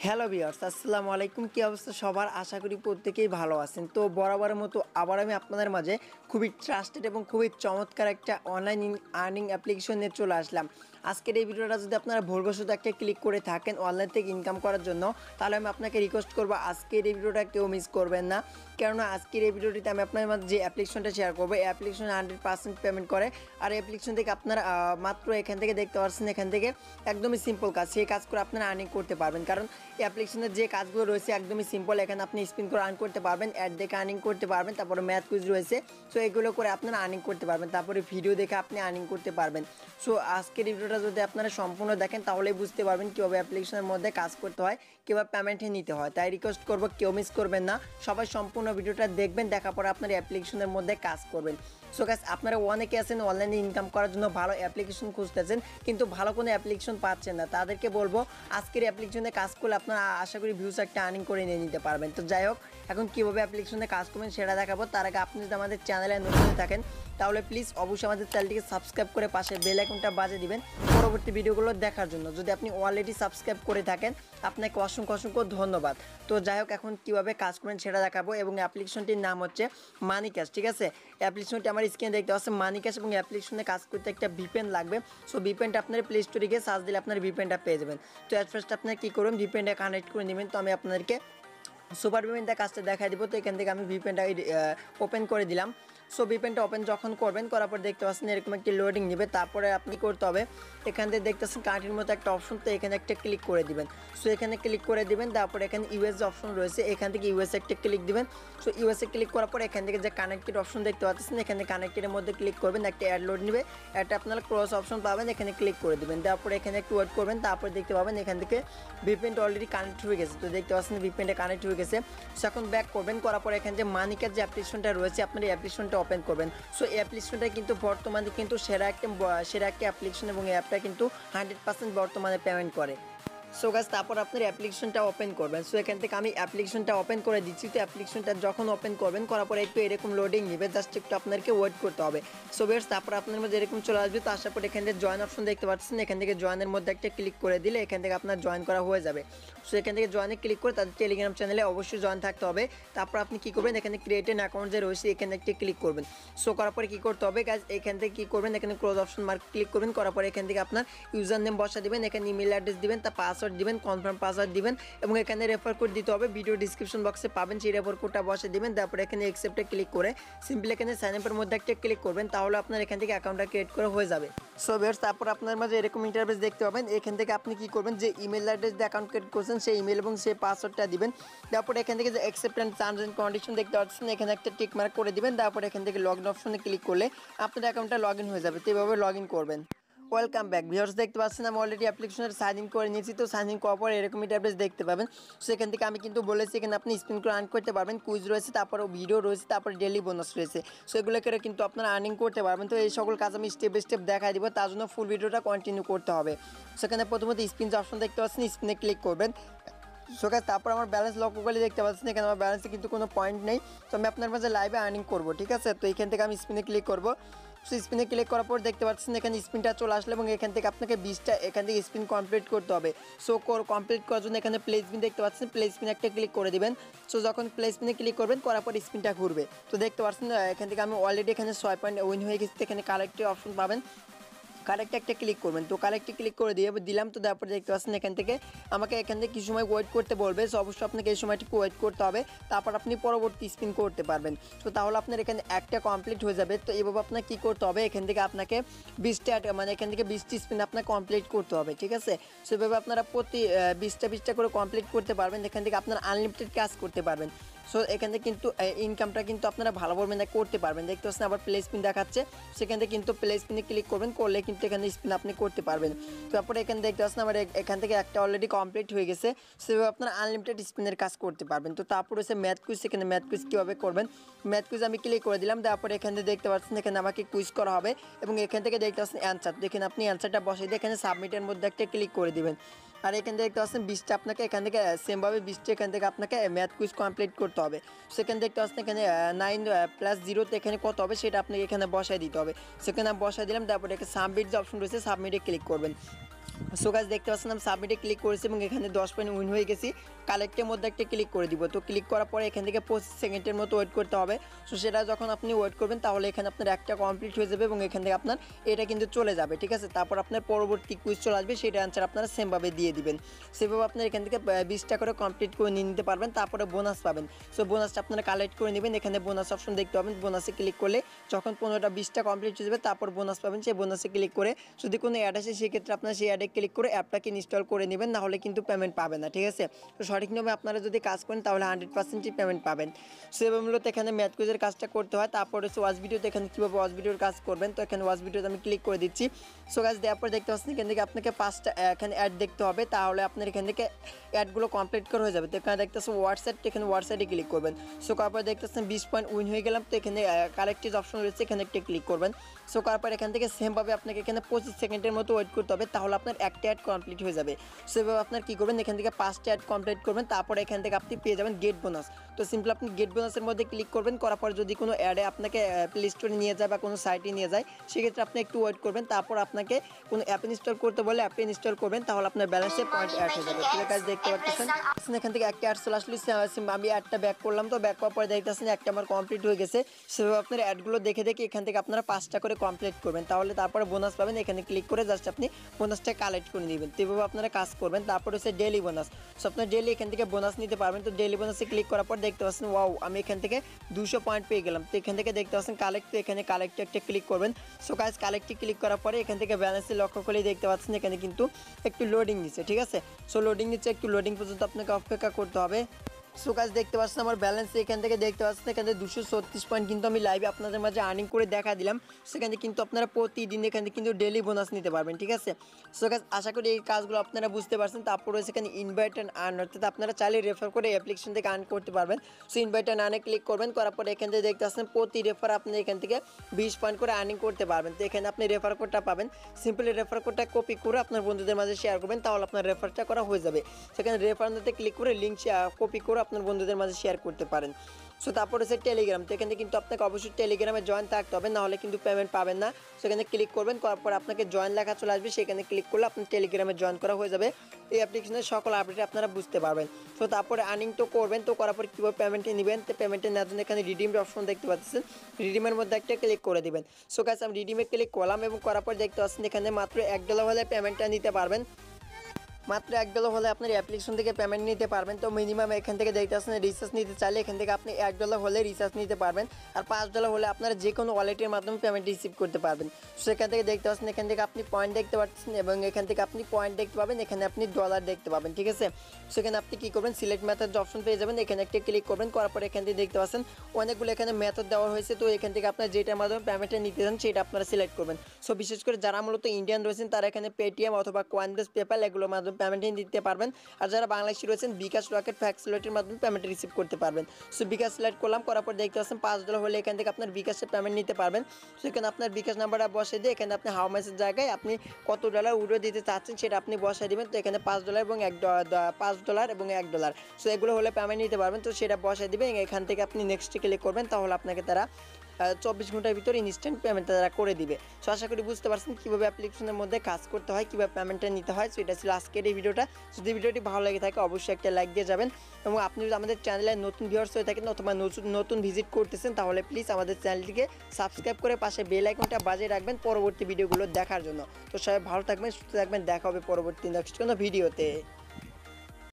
Hello viewers, আসসালামু আলাইকুম। কী অবস্থা সবার? আশা করি প্রত্যেকেই ভালো আছেন। তো বরাবরের মতো আবার আমি আপনাদের মাঝে খুবই ট্রাস্টেড এবং খুবই চমৎকার একটা অনলাইন আর্নিং অ্যাপ্লিকেশন নিয়ে চলে আসলাম। আজকের এই ভিডিওটা যদি আপনারা ভুলবশত একটা ক্লিক করে থাকেন অনলাইন থেকে ইনকাম করার জন্য, তাহলে আমি আপনাকে রিকোয়েস্ট করবো আজকের এই ভিডিওটা কেউ মিস করবেন না। কেননা আজকের এই ভিডিওটিতে আমি আপনাদের মাঝে যে অ্যাপ্লিকেশনটা শেয়ার করবো, এই অ্যাপ্লিকেশন 100% পেমেন্ট করে। আর এই অ্যাপ্লিকেশন থেকে আপনারা মাত্র এখান থেকে দেখতে পাচ্ছেন, এখান থেকে একদমই সিম্পল কাজ, সেই কাজ করে আপনারা আর্নিং করতে পারবেন। কারণ এই অ্যাপ্লিকেশনের যে কাজগুলো রয়েছে একদমই সিম্পল। এখানে আপনি স্পিন করে আর্ন করতে পারবেন, অ্যাড দেখে আর্নিং করতে পারবেন, তারপরে ম্যাথ কুইজ রয়েছে। সো এগুলো করে আপনারা আর্নিং করতে পারবেন, তারপরে ভিডিও দেখে আপনি আর্নিং করতে পারবেন। সো আজকের ভিডিওটা যদি আপনারা সম্পূর্ণ দেখেন তাহলেই বুঝতে পারবেন কীভাবে অ্যাপ্লিকেশনের মধ্যে কাজ করতে হয়, কীভাবে পেমেন্টে নিতে হয়। তাই রিকোয়েস্ট করবো কেউ মিস করবেন না, সবাই সম্পূর্ণ ভিডিওটা দেখবেন, দেখার পরে আপনার অ্যাপ্লিকেশনের মধ্যে কাজ করবেন। সো গাইস, আপনারা অনেকে আছেন অনলাইনে ইনকাম করার জন্য ভালো অ্যাপ্লিকেশন খুঁজতেছেন, কিন্তু ভালো কোনো অ্যাপ্লিকেশন পাচ্ছেন না। তাদেরকে বলবো আজকের অ্যাপ্লিকেশনে কাজ করলে আপনারা আশা করি ভিউজ একটা আর্নিং করে নিয়ে নিতে পারবেন। তো যাই হোক, এখন কীভাবে অ্যাপ্লিকেশনে কাজ করবেন সেটা দেখাবো। তার আগে আপনি যদি আমাদের চ্যানেলে নতুন হয়ে থাকেন তাহলে প্লিজ অবশ্যই আমাদের চ্যানেলটিকে সাবস্ক্রাইব করে পাশে বেল আইকনটা বাজিয়ে দিবেন পরবর্তী ভিডিওগুলো দেখার জন্য। যদি আপনি অলরেডি সাবস্ক্রাইব করে থাকেন আপনাকে অসংখ্য ধন্যবাদ। তো যাই হোক, এখন কীভাবে কাজ করবেন সেটা দেখাবো। এবং অ্যাপ্লিকেশনটির নাম হচ্ছে bKash, ঠিক আছে? অ্যাপ্লিকেশনটি আমার স্ক্রিনে দেখতে পাচ্ছেন bKash, এবং অ্যাপ্লিকেশনে কাজ করতে একটা ভিপিএন লাগবে। সো ভিপিএনটা আপনার প্লে স্টোরে গিয়ে সার্চ দিলে আপনার ভিপিএনটা পেয়ে যাবেন। তো অ্যাট ফার্স্ট আপনার কী করবেন, ভিপিএনটা কানেক্ট করে নেবেন। তো আমি আপনাদেরকে সুপার ভিপিএনটা কাজটা দেখাই দিব। তো এখান থেকে আমি ভিপিএনটা ওপেন করে দিলাম। সো ভিপিএনটা ওপেন যখন করবেন, করার পর দেখতে পাচ্ছেন এরকম একটি লোডিং নেবে। তারপরে আপনি করতে হবে, এখান থেকে দেখতেছেন কার্টের মতো একটা অপশন, তো এখানে একটা ক্লিক করে দিবেন। সো এখানে ক্লিক করে দিবেন, তারপরে এখানে ইউএস অপশন রয়েছে, এখান থেকে ইউএস একটা ক্লিক দিবেন। সো ইউএসএ ক্লিক করার পর এখান থেকে যে কানেক্টেড অপশন দেখতে পাচ্ছেন, এখানে কানেক্টেডের মধ্যে ক্লিক করবেন, একটা অ্যাড লোড নেবে, একটা আপনারা ক্রস অপশন পাবেন, এখানে ক্লিক করে দিবেন। তারপরে এখানে একটু ওয়েট করবেন, তারপরে দেখতে পাবেন এখান থেকে ভিপিএনটা অলরেডি কানেক্ট হয়ে গেছে। তো দেখতে পাচ্ছেন ভিপিএনটা কানেক্ট হয়ে গেছে। সো এখন ব্যাক করবেন, করার পর এখানে যে bKash যে অ্যাপ্লিকেশনটা রয়েছে আপনার এই অ্যাপ্লিকেশনটা ওপেন করবেন। সো এই অ্যাপ্লিকেশনটা কিন্তু বর্তমানে কিন্তু সেরা একটা অ্যাপ্লিকেশন, এবং এই অ্যাপটা কিন্তু 100% বর্তমানে পেমেন্ট করে। সো গাইস, তারপর আপনার অ্যাপ্লিকেশনটা ওপেন করবেন। সো এখান থেকে আমি অ্যাপ্লিকেশনটা ওপেন করে দিচ্ছি। তো অ্যাপ্লিকেশনটা যখন ওপেন করবেন, করার পরে একটু এরকম লোডিং নেবে, জাস্ট একটু আপনাকে ওয়েট করতে হবে। সো বেশ, তারপর আপনার মধ্যে এরকম চলে আসবে। তো আসার পর এখান থেকে জয়েন অপশন দেখতে পাচ্ছেন, এখান থেকে জয়েনের মধ্যে একটা ক্লিক করে দিলে এখান থেকে আপনার জয়েন করা হয়ে যাবে। সো এখান থেকে জয়েনে ক্লিক করে তাদের টেলিগ্রাম চ্যানেলে অবশ্যই জয়েন থাকতে হবে। তারপর আপনি কী করবেন, এখানে ক্রিয়েট অ্যান অ্যাকাউন্ট যে রয়েছে এখানে একটা ক্লিক করবেন। সো করার পরে কী করতে হবে গাইস, এখান থেকে কী করবেন, এখানে ক্লোজ অপশন মার্ক ক্লিক করবেন। করার পরে এখান থেকে আপনার ইউজার নেম বসা দিবেন, এখানে ইমেল অ্যাড্রেস দিবেন, তার পাসওয়ার্ড দিবেন, কনফার্ম পাসওয়ার্ড দিবেন, এবং এখানে রেফার কোড দিতে হবে। ভিডিও ডিসক্রিপশন বক্সে পাবেন, সেই রেফার কোডটা বসে দিবেন। তারপরে এখানে অ্যাকসেপ্টে ক্লিক করে সিম্পলি এখানে সাইন আপের মধ্যে একটা ক্লিক করবেন, তাহলে আপনার এখান থেকে অ্যাকাউন্টটা ক্রিয়েট করা হয়ে যাবে। সো ভিউয়ার্স, তারপর আপনার মাঝে এরকম ইন্টারফেস দেখতে পাবেন। এখান থেকে আপনি কী করবেন, যে ইমেল অ্যাড্রেস দিয়ে অ্যাকাউন্ট ক্রিয়েট করছেন সেই ইমেল এবং সেই পাসওয়ার্ডটা দিবেন। তারপরে এখান থেকে যে accept and terms and condition দেখতে পাচ্ছেন, এখানে একটা টিক মার্ক করে দিবেন। তারপরে এখান থেকে লগ ইন অপশনে ক্লিক করলে আপনার অ্যাকাউন্টটা লগ ইন হয়ে যাবে। তো এইভাবে লগ ইন করবেন। ওয়েলকাম ব্যাক ভিউয়ার্স, দেখতে পাচ্ছেন আমি অলরেডি অ্যাপ্লিকেশনের সাইন ইন করে নিয়েছি। তো সাইন ইন করার পর এরকম ইন্টারফেস দেখতে পাবেন। সেখান থেকে আমি কিন্তু বলেছি এখানে আপনি স্পিন করে আর্ন করতে পারবেন, কুইজ রয়েছে, তারপরে ভিডিও রয়েছে, তারপরে ডেলি বোনাস রয়েছে। সো এগুলো করে কিন্তু আপনারা আর্নিং করতে পারবেন। তো এই সকল কাজ আমি স্টেপ বাই স্টেপ দেখাই দিব, তার জন্য ফুল ভিডিওটা কন্টিনিউ করতে হবে। সেখানে প্রথমত স্পিন যে অপশন দেখতে পাচ্ছেন, স্পিনে ক্লিক করবেন। সো গাইস, তারপর আমার ব্যালেন্স লক করলে দেখতে পাচ্ছেন এখানে আমার ব্যালেন্সে কিন্তু কোনো পয়েন্ট নেই। তো আমি আপনার মাঝে লাইভে আর্নিং করবো, ঠিক আছে? তো এখান থেকে আমি স্পিনে ক্লিক করবো। সো স্পিনে ক্লিক করার পর দেখতে পাচ্ছেন এখানে স্পিনটা চলে আসলো, এবং এখান থেকে আপনাকে 20টা এখান থেকে স্পিন কমপ্লিট করতে হবে। সো কমপ্লিট করার জন্য এখানে প্লে স্পিন দেখতে পাচ্ছেন, প্লে স্পিন একটা ক্লিক করে দিবেন। সো যখন প্লে স্পিনে ক্লিক করবেন, করার পর স্পিনটা ঘুরবে। তো দেখতে পাচ্ছেন এখান থেকে আমি অলরেডি এখানে 6 পয়েন্ট উইন হয়ে গেছি। এখানে কালেক্টে অপশন পাবেন, কারেক্টে একটা ক্লিক করবেন। তো কারেক্টে ক্লিক করে দিলাম। তো তারপরে দেখতে পাচ্ছেন এখান থেকে আমাকে এখান থেকে কিছু সময় ওয়েট করতে বলবে। সো অবশ্যই আপনাকে এই সময়টুকু ওয়েট করতে হবে, তারপর আপনি পরবর্তী স্পিন করতে পারবেন। তো তাহলে আপনার এখানে একটা কমপ্লিট হয়ে যাবে। তো এইভাবে আপনার কী করতে হবে, এখান থেকে আপনাকে 20টা মানে এখান থেকে 20টি স্পিন আপনার কমপ্লিট করতে হবে, ঠিক আছে? সেভাবে আপনারা প্রতি 20টা করে কমপ্লিট করতে পারবেন। এখান থেকে আপনার আনলিমিটেড কাজ করতে পারবেন। সো এখান থেকে কিন্তু ইনকামটা কিন্তু আপনারা ভালোভাবে করতে পারবেন। দেখতে পাচ্ছেন আবার প্লে স্পিন দেখাচ্ছে, সেখান থেকে কিন্তু প্লে স্পিনে ক্লিক করবেন, করলে কিন্তু এখানে স্পিন আপনি করতে পারবেন। তারপরে এখানে দেখতে পাচ্ছেন আমার এখান থেকে একটা অলরেডি কমপ্লিট হয়ে গেছে। সেভাবে আপনারা আনলিমিটেড স্পিনের কাজ করতে পারবেন। তো তারপর হচ্ছে ম্যাথ কুইজ, সেখানে ম্যাথ কুইজ কীভাবে করবেন, ম্যাথ কুইজ আমি ক্লিক করে দিলাম। তারপরে এখানে দেখতে পাচ্ছেন এখানে আমাকে কুইজ করা হবে, এবং এখান থেকে দেখতে পাচ্ছেন অ্যান্সার। দেখেন আপনি অ্যান্সারটা বসিয়ে দিয়ে এখানে সাবমিটের মধ্যে একটা ক্লিক করে দিবেন। আর এখান থেকে দেখতে পাচ্ছেন 20টা আপনাকে এখান থেকে সেমভাবে 20টা এখান থেকে আপনাকে ম্যাথ কুইজ কমপ্লিট করতে হবে। সেখানে দেখতে পাচ্ছেন এখানে 9 + 0 এখানে কত হবে সেটা আপনাকে এখানে বসায় দিতে হবে। সেখানে আমি বসায় দিলাম। তারপরে এখানে সাবমিট যে অপশন রয়েছে সাবমিটে ক্লিক করবেন। সো গাইস দেখতে পাচ্ছেন আমি সাবমিটে ক্লিক করেছি এবং এখানে 10 পয়েন্ট উইন হয়ে গেছি। কালেক্টের মধ্যে একটা ক্লিক করে দিব। তো ক্লিক করার পরে এখান থেকে 25 সেকেন্ডের মতো ওয়েট করতে হবে। সো সেটা যখন আপনি ওয়েট করবেন তাহলে এখানে আপনার একটা কমপ্লিট হয়ে যাবে এবং এখান থেকে আপনার এটা কিন্তু চলে যাবে, ঠিক আছে। তারপর আপনার পরবর্তী কুইজ চলে আসবে, সেটা অ্যান্সার আপনারা সেমভাবে দিয়ে দিবেন। সেভাবে আপনার এখান থেকে 20টা করে কমপ্লিট করে নিয়ে নিতে পারবেন। তারপরে বোনাস পাবেন। সো বোনাসটা আপনারা কালেক্ট করে নেবেন। এখানে বোনাস অপশন দেখতে পাবেন। বোনাসে ক্লিক করলে যখন 15টা 20টা কমপ্লিট হয়ে যাবে তারপর বোনাস পাবেন। সেই বোনাসে ক্লিক করে যদি কোনো অ্যাড আসে সেক্ষেত্রে আপনার সেই অ্যাডে ক্লিক করে অ্যাপটাকে ইনস্টল করে নেবেন, নাহলে কিন্তু পেমেন্ট পাবেন না, ঠিক আছে। তো সঠিক নিয়মে আপনারা যদি কাজ করেন তাহলে 100%ই পেমেন্ট পাবেন। সেভাবে মূলত এখানে ম্যাথ কুইজের কাজটা করতে হয়। তারপর হচ্ছে ওয়াচ ভিডিওতে এখানে কীভাবে ওয়াচ ভিডিওর কাজ করবেন, তো এখানে ওয়াচ ভিডিওতে আমি ক্লিক করে দিচ্ছি। সো গাইস দেওয়ার পর দেখতে পাচ্ছেন এখান থেকে আপনাকে 5টা এখানে অ্যাড দেখতে হবে, তাহলে আপনার এখান থেকে অ্যাডগুলো কমপ্লিট করা হয়ে যাবে। তো এখানে দেখতে পাচ্ছেন হোয়াটসঅ্যাপ, এখানে হোয়াটসঅ্যাপে ক্লিক করবেন। সো করার পর দেখতে পাচ্ছেন 20 পয়েন্ট উইন হয়ে গেলাম। তো এখানে কালেক্টিভ অপশন রয়েছে, এখানে একটা ক্লিক করবেন। সো করার পর এখান থেকে সেমভাবে আপনাকে এখানে 25 সেকেন্ডের মতো ওয়েট করতে হবে, তাহলে আপনার একটা অ্যাড কমপ্লিট হয়ে যাবে। সেভাবে আপনার কী করবেন, এখান থেকে 5টা অ্যাড কমপ্লিট করবেন। তারপর এখান থেকে আপনি পেয়ে যাবেন গেট বোনাস। তো সিম্পল আপনি গেট বোনাসের মধ্যে ক্লিক করবেন। করার পর যদি কোনো অ্যাডে আপনাকে প্লে স্টোরে নিয়ে যায় বা কোনো সাইটে নিয়ে যায় সেক্ষেত্রে আপনি একটু ওয়েট করবেন। তারপর আপনাকে কোনো অ্যাপ ইনস্টল করতে বলে অ্যাপে ইনস্টল করবেন, তাহলে আপনার ব্যালেন্সে পয়েন্ট অ্যাড হয়ে যাবে। ঠিক আছে, দেখতে পাচ্ছেন এখান থেকে একটা অ্যাড চলে আসলে আমি অ্যাডটা ব্যাক করলাম। তো ব্যাক করার পরে দেখতেছেন একটা আমার কমপ্লিট হয়ে গেছে। সেভাবে আপনার অ্যাডগুলো দেখে দেখে এখান থেকে আপনারা 5টা করে কমপ্লিট করবেন, তাহলে তারপরে বোনাস পাবেন। এখানে ক্লিক করে জাস্ট আপনি বোনাসটা কালেক্ট করে নেবেন। তো এভাবে আপনারা কাজ করবেন। তারপর হচ্ছে ডেইলি বোনাস। সো আপনার ডেইলি এখান থেকে বোনাস নিতে পারবেন। তো ডেইলি বোনাসে ক্লিক করার পর দেখতে পাচ্ছেন ওয়াও, আমি এখান থেকে 200 পয়েন্ট পেয়ে গেলাম। তো এখান থেকে দেখতে পাচ্ছেন কালেক্ট, তো এখানে কালেক্টে একটা ক্লিক করবেন। সো গাইস কালেক্টে ক্লিক করার পরে এখান থেকে ব্যালেন্সে লক্ষ্য করলেই দেখতে পাচ্ছেন এখানে কিন্তু একটু লোডিং নিচ্ছে, ঠিক আছে। সো লোডিং নিচ্ছে, একটু লোডিং পর্যন্ত আপনাকে অপেক্ষা করতে হবে। সো গাইস দেখতে পাচ্ছেন আমার ব্যালেন্স এখান থেকে দেখতে পাচ্ছেন এখানে 236 পয়েন্ট কিন্তু আমি লাইভে আপনাদের মাঝে আর্নিং করে দেখা দিলাম। সেখানে কিন্তু আপনারা প্রতিদিন এখানে কিন্তু ডেইলি বোনাস নিতে পারবেন, ঠিক আছে। সো গাইস আশা করি এই কাজগুলো আপনারা বুঝতে পারছেন। তারপর রয়েছে এখানে ইনভাইট অ্যান্ড আর্ন, অর্থাৎ আপনারা চাইলে রেফার করে অ্যাপ্লিকেশন থেকে আর্ন করতে পারবেন। সো ইনভাইট অ্যান্ড আর্নে ক্লিক করবেন। করার পরে এখান থেকে দেখতে পাচ্ছেন প্রতি রেফার আপনি এখান থেকে 20 পয়েন্ট করে আর্নিং করতে পারবেন। তো এখানে আপনি রেফার কোডটা পাবেন। সিম্পলি রেফার কোডটা কপি করে আপনার বন্ধুদের মাঝে শেয়ার করবেন, তাহলে আপনার রেফারটা করা হয়ে যাবে। সেখানে রেফার নিতে ক্লিক করে লিঙ্ক কপি করে আপনার বন্ধুদের মাঝে শেয়ার করতে পারেন। সো তারপর হচ্ছে টেলিগ্রাম। তো এখানে কিন্তু আপনাকে অবশ্যই টেলিগ্রামে জয়েন থাকতে হবে, নাহলে কিন্তু পেমেন্ট পাবেন না। সেখানে ক্লিক করবেন, করার পর আপনাকে জয়েন লেখা চলে আসবে, সেখানে ক্লিক করলে আপনার টেলিগ্রামে জয়েন করা হয়ে যাবে। এই অ্যাপ্লিকেশনের সকল আপডেট আপনারা বুঝতে পারবেন। সো তারপরে আর্নিং তো করবেন। তো করার পর কীভাবে পেমেন্টে নেবেন, তো পেমেন্টে নেওয়ার জন্য এখানে রিডিমের অপশন দেখতে পাচ্ছেন, রিডিমের মধ্যে একটা ক্লিক করে দেবেন। সো গাইস আমি রিডিমে ক্লিক করলাম এবং করার পর দেখতে পাচ্ছেন এখানে মাত্র $1 হলে পেমেন্টটা নিতে পারবেন। মাত্র $1 হলে আপনার অ্যাপ্লিকেশন থেকে পেমেন্ট নিতে পারবেন। তো মিনিমাম এখান থেকে দেখতে পাচ্ছেন রিচার্জ নিতে চাইলে এখান থেকে আপনি $1 হলে রিচার্জ নিতে পারবেন, আর $5 হলে আপনারা যে কোনো ওয়ালেটের মাধ্যমে পেমেন্ট রিসিভ করতে পারবেন। সো এখান থেকে দেখতে পাচ্ছেন এখান থেকে আপনি পয়েন্ট দেখতে পাচ্ছেন এবং এখান থেকে আপনি পয়েন্ট দেখতে পাবেন, এখানে আপনি ডলার দেখতে পাবেন, ঠিক আছে। সেখানে আপনি কী করবেন, সিলেক্ট মেথড অপশন পেয়ে যাবেন, এখানে একটা ক্লিক করবেন। করার পর এখান থেকে দেখতে পাচ্ছেন অনেকগুলো এখানে মেথড দেওয়া হয়েছে। তো এখান থেকে আপনার যেটার মাধ্যমে পেমেন্টটা নিতে চান সেটা আপনারা সিলেক্ট করবেন। সো বিশেষ করে যারা মূলত ইন্ডিয়ান রয়েছেন তারা এখানে পেটিএম অথবা কয়েনবেস, পেপ্যাল এগুলোর মাধ্যমে পেমেন্ট দিতে পারবেন। আর যারা বাংলাদেশি রয়েছেন bKash রকেট ফ্যাক্সিলিটির মাধ্যমে পেমেন্ট রিসিভ করতে পারবেন। সো bKash সিলেক্ট করলাম। করার পর দেখতে পাচ্ছেন $5 হলে এখান থেকে আপনার bKash পেমেন্ট নিতে পারবেন। সো এখানে আপনার bKash নাম্বারটা বসিয়ে দিয়ে এখানে আপনি হাউ মাচের জায়গায় আপনি কত ডলার উইথড্র দিতে চাচ্ছেন সেটা আপনি বসায় দিবেন। তো এখানে $5 এবং $5 এবং $1। সো এগুলো হলে পেমেন্ট নিতে পারবেন। তো সেটা বসায় দিবেন, এখান থেকে আপনি নেক্সটে ক্লিক করবেন, তাহলে আপনাকে তারা 24 ঘন্টার ভিতরে ইনস্ট্যান্ট পেমেন্টটা তারা করে দিবে। সো আশা করি বুঝতে পারছেন কীভাবে অ্যাপ্লিকেশনের মধ্যে কাজ করতে হয়, কীভাবে পেমেন্টটা নিতে হয়। সো এটা ছিল আজকের এই ভিডিওটা। যদি ভিডিওটি ভালো লাগে থাকে অবশ্যই একটা লাইক দিয়ে যাবেন, এবং আপনি যদি আমাদের চ্যানেলে নতুন ভিউয়ার্স হয়ে থাকেন অথবা নতুন ভিজিট করতেছেন তাহলে প্লিজ আমাদের চ্যানেলটিকে সাবস্ক্রাইব করে পাশে বেল আইকনটা বাজিয়ে রাখবেন পরবর্তী ভিডিওগুলো দেখার জন্য। তো সবাই ভালো থাকবেন, সুস্থ থাকবেন, দেখা হবে পরবর্তী নেক্সট কোনো ভিডিওতে।